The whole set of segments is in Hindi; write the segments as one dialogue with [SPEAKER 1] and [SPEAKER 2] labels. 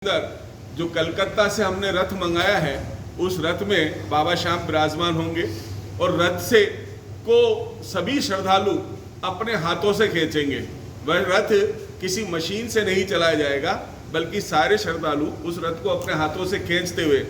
[SPEAKER 1] अंदर जो कलकत्ता से हमने रथ मंगाया है, उस रथ में बाबा श्याम विराजमान होंगे और रथ से को सभी श्रद्धालु अपने हाथों से खींचेंगे। वह रथ किसी मशीन से नहीं चलाया जाएगा, बल्कि सारे श्रद्धालु उस रथ को अपने हाथों से खींचते हुए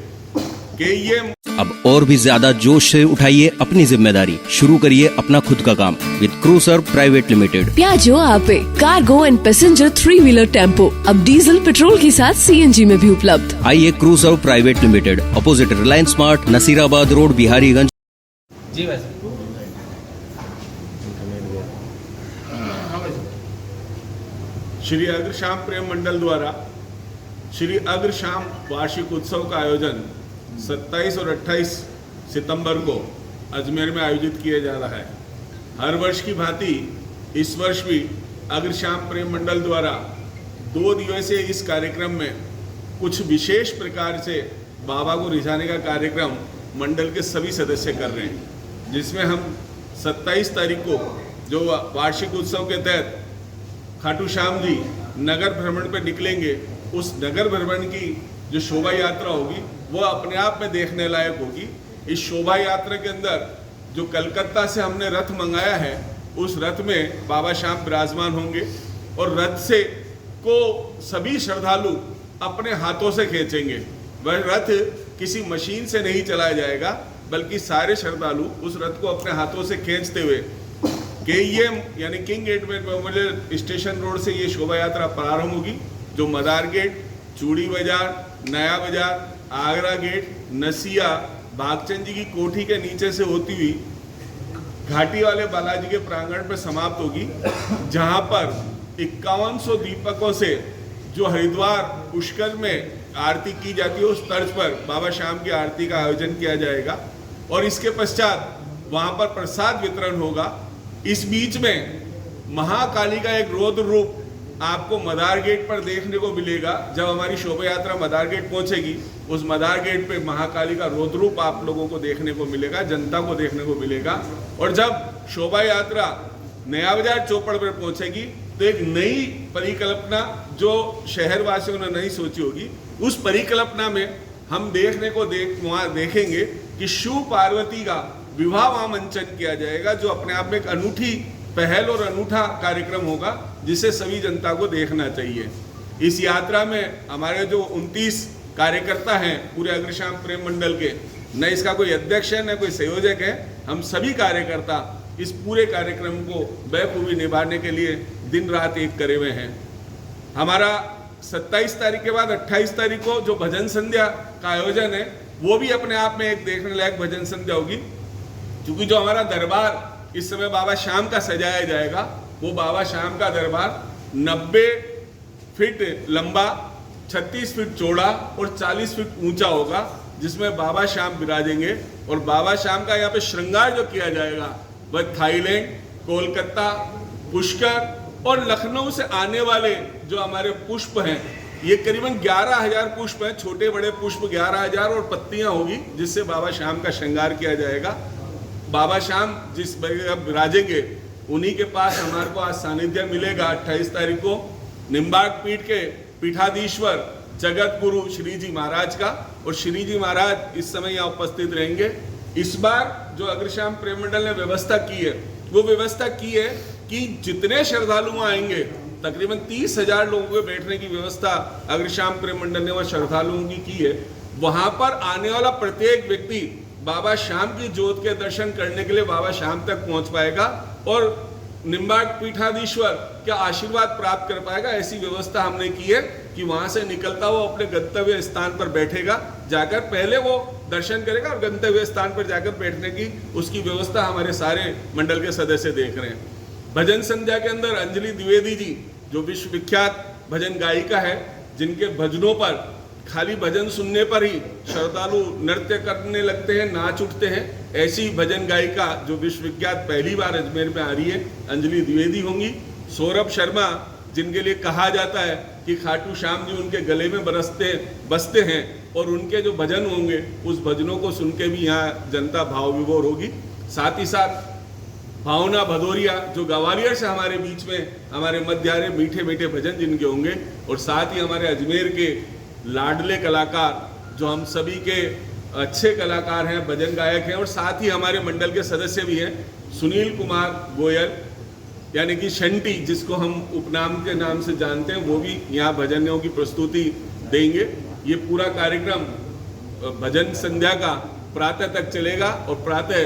[SPEAKER 1] कि ये
[SPEAKER 2] अब और भी ज्यादा जोश से उठाइए अपनी जिम्मेदारी, शुरू करिए अपना खुद का काम with Cruiser private limited.
[SPEAKER 3] Piaggio Ape cargo and passenger 3 wheeler tempo अब डीजल पेट्रोल के साथ सीएनजी में भी उपलब्ध।
[SPEAKER 2] आइए Cruiser private limited, opposite Reliance Smart, Nasirabad road, Biharigunj.
[SPEAKER 4] जी बस
[SPEAKER 1] श्री अग्रश्याम प्रेम मंडल द्वारा श्री अग्रश्याम वार्षिक उत्सव का आयोजन 27 और 28 सितंबर को अजमेर में आयोजित किया जा रहा है। हर वर्ष की भांति इस वर्ष भी अग्रश्याम प्रेम मंडल द्वारा 2 दिवसीय इस कार्यक्रम में कुछ विशेष प्रकार से बाबा को रिझाने का कार्यक्रम मंडल के सभी सदस्य कर रहे हैं, जिसमें हम 27 तारीख को जो वार्षिक उत्सव के तहत खाटू श्याम जी नगर भ्रमण पर निकलेंगे, उस नगर भ्रमण की जो शोभा यात्रा होगी वह अपने आप में देखने लायक होगी। इस शोभा यात्रा के अंदर जो कलकत्ता से हमने रथ मंगाया है, उस रथ में बाबा श्याम विराजमान होंगे और रथ से को सभी श्रद्धालु अपने हाथों से खींचेंगे। वह रथ किसी मशीन से नहीं चलाया जाएगा, बल्कि सारे श्रद्धालु उस रथ को अपने हाथों से खींचते हुए केईएम यानी king gate memorial station road से ये शोभा यात्रा प्रारंभ होगी, जो मदार गेट, चूड़ी बाजार, नया बाजार, आगरा गेट, नसिया, भागचंद जी की कोठी के नीचे से होती हुई घाटी वाले बालाजी के प्रांगण पर समाप्त होगी, जहां पर 5100 दीपकों से जो हरिद्वार पुष्कर में आरती की जाती है, उस तर्ज पर बाबा श्याम की आरती का आयोजन किया जाएगा और इसके पश्चात वहां पर प्रसाद वितरण होगा। इस बीच में महाकाली का एक रौद्र रूप आपको मदार गेट पर देखने को मिलेगा। जब हमारी शोभा यात्रा मदार गेट पहुंचेगी, उस मदार गेट पे महाकाली का रौद्र रूप आप लोगों को देखने को मिलेगा, जनता को देखने को मिलेगा। और जब शोभा यात्रा नया बाजार चौपड़ पर पहुंचेगी, तो एक नई परिकल्पना जो शहर वासियों ने नहीं सोची होगी, उस परिकल्पना में हम देखने को वहाँ देखेंगे कि शिव पार्वती का विवाह वहाँ मंचन किया जाएगा, जो अपने आप में एक अनूठी पहल और अनूठा कार्यक्रम होगा, जिसे सभी जनता को देखना चाहिए। इस यात्रा में हमारे जो 29 कार्यकर्ता हैं पूरे अग्रश्याम प्रेम मंडल के, न इसका कोई अध्यक्ष है न कोई संयोजक है, हम सभी कार्यकर्ता इस पूरे कार्यक्रम को बखूबी निभाने के लिए दिन रात एक करे हुए हैं। हमारा 27 तारीख के बाद 28 तारीख को जो भजन संध्या का आयोजन है, वो भी अपने आप में एक देखने लायक भजन संध्या होगी, क्योंकि जो हमारा दरबार इस समय बाबा श्याम का सजाया जाएगा, वो बाबा श्याम का दरबार 90 फीट लंबा, 36 फीट चौड़ा और 40 फीट ऊंचा होगा, जिसमें बाबा श्याम विराजेंगे। और बाबा श्याम का यहाँ पे श्रृंगार जो किया जाएगा, वह थाईलैंड, कोलकाता, पुष्कर और लखनऊ से आने वाले जो हमारे पुष्प हैं, ये करीबन 11,000 पुष्प हैं, छोटे बड़े पुष्प 11,000 और पत्तियां होगी, जिससे बाबा श्याम का श्रृंगार किया जाएगा। बाबा श्याम जिस विराजेंगे, उन्हीं के पास हमारे को आज सानिध्य मिलेगा। 28 तारीख को निम्बार्क पीठ के पीठाधीश्वर जगत गुरु श्री जी महाराज का, और श्री जी महाराज इस समय यहाँ उपस्थित रहेंगे। इस बार जो अग्रश्याम प्रेम मंडल ने व्यवस्था की है, वो व्यवस्था की है कि जितने श्रद्धालु आएंगे, तकरीबन 30,000 लोगों के बैठने की व्यवस्था अग्रश्याम प्रेम मंडल ने वह श्रद्धालुओं की है। वहां पर आने वाला प्रत्येक व्यक्ति बाबा श्याम की ज्योत के दर्शन करने के लिए बाबा श्याम तक पहुंच पाएगा और निम्बार्क पीठाधीश्वर का आशीर्वाद प्राप्त कर पाएगा। ऐसी व्यवस्था हमने की है कि वहां से निकलता वो अपने गंतव्य स्थान पर बैठेगा, जाकर पहले वो दर्शन करेगा और गंतव्य स्थान पर जाकर बैठने की उसकी व्यवस्था हमारे सारे मंडल के सदस्य देख रहे हैं। भजन संध्या के अंदर अंजलि द्विवेदी जी, जो विश्व विख्यात भजन गायिका है, जिनके भजनों पर खाली भजन सुनने पर ही श्रद्धालु नृत्य करने लगते हैं, नाच उठते हैं, ऐसी भजन गायिका जो विश्व विख्यात पहली बार अजमेर में आ रही है, अंजलि द्विवेदी होंगी। सौरभ शर्मा, जिनके लिए कहा जाता है कि खाटू श्याम जी उनके गले में बसते हैं, और उनके जो भजन होंगे, उस भजनों को सुन के भी यहाँ जनता भाव विभोर होगी। साथ ही साथ भावना भदौरिया, जो ग्वालियर से हमारे बीच में हमारे मध्य आ रहे मीठे मीठे भजन जिनके होंगे, और साथ ही हमारे अजमेर के लाडले कलाकार जो हम सभी के अच्छे कलाकार हैं, भजन गायक हैं और साथ ही हमारे मंडल के सदस्य भी हैं, सुनील कुमार गोयल यानी कि शंटी, जिसको हम उपनाम के नाम से जानते हैं, वो भी यहाँ भजनों की प्रस्तुति देंगे। ये पूरा कार्यक्रम भजन संध्या का प्रातः तक चलेगा और प्रातः